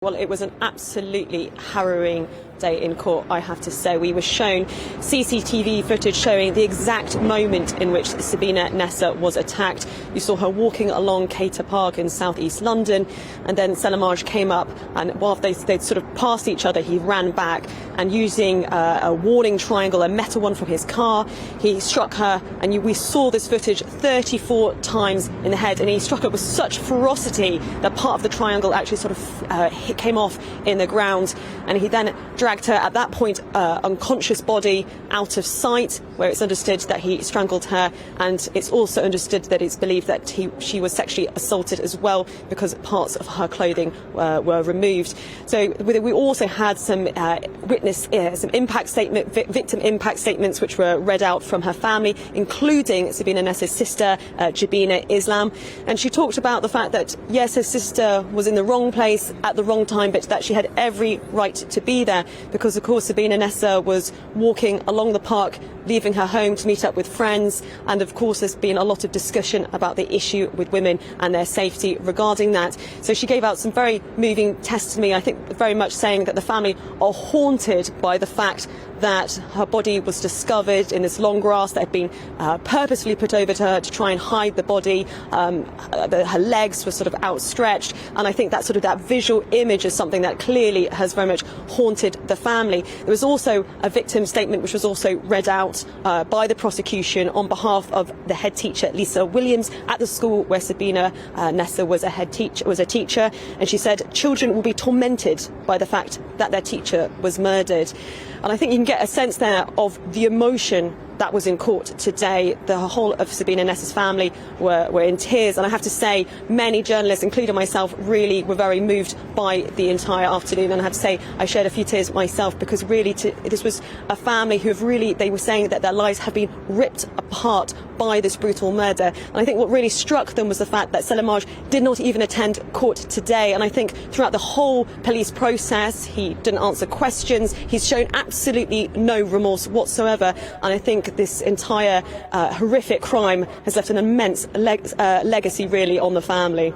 Well, it was an absolutely harrowing day in court, I have to say. We were shown CCTV footage showing the exact moment in which Sabina Nessa was attacked. You saw her walking along Cater Park in southeast London, and then Selamaj came up, and while they'd sort of passed each other, he ran back and using a warning triangle, a metal one from his car, he struck her, and we saw this footage 34 times in the head, and he struck her with such ferocity that part of the triangle actually sort of came off in the ground, and he then dragged her at that point unconscious body out of sight, where it's understood that he strangled her, and it's also understood that it's believed that she was sexually assaulted as well, because parts of her clothing were removed. So we also had some some victim impact statements which were read out from her family, including Sabina Nessa's sister, GBNews Islam, and she talked about the fact that yes, her sister was in the wrong place at the wrong time, but that she had every right to be there, because of course Sabina Nessa was walking along the park, leaving her home to meet up with friends, and of course there's been a lot of discussion about the issue with women and their safety regarding that. So she gave out some very moving testimony, I think very much saying that the family are haunted by the fact that her body was discovered in this long grass that had been purposefully put over to her to try and hide the body. Her legs were sort of outstretched, and I think that visual image is something that clearly has very much haunted the family. There was also a victim statement which was also read out by the prosecution on behalf of the head teacher, Lisa Williams, at the school where Sabina Nessa was a teacher, and she said children will be tormented by the fact that their teacher was murdered. And I think you can get a sense there of the emotion that was in court today. The whole of Sabina Nessa's family were in tears, and I have to say many journalists, including myself, really were very moved by the entire afternoon, and I have to say I shed a few tears myself, because really this was a family who have really, they were saying that their lives have been ripped apart by this brutal murder. And I think what really struck them was the fact that Selamaj did not even attend court today, and I think throughout the whole police process he didn't answer questions, he's shown absolutely no remorse whatsoever, and I think this entire horrific crime has left an immense legacy really on the family.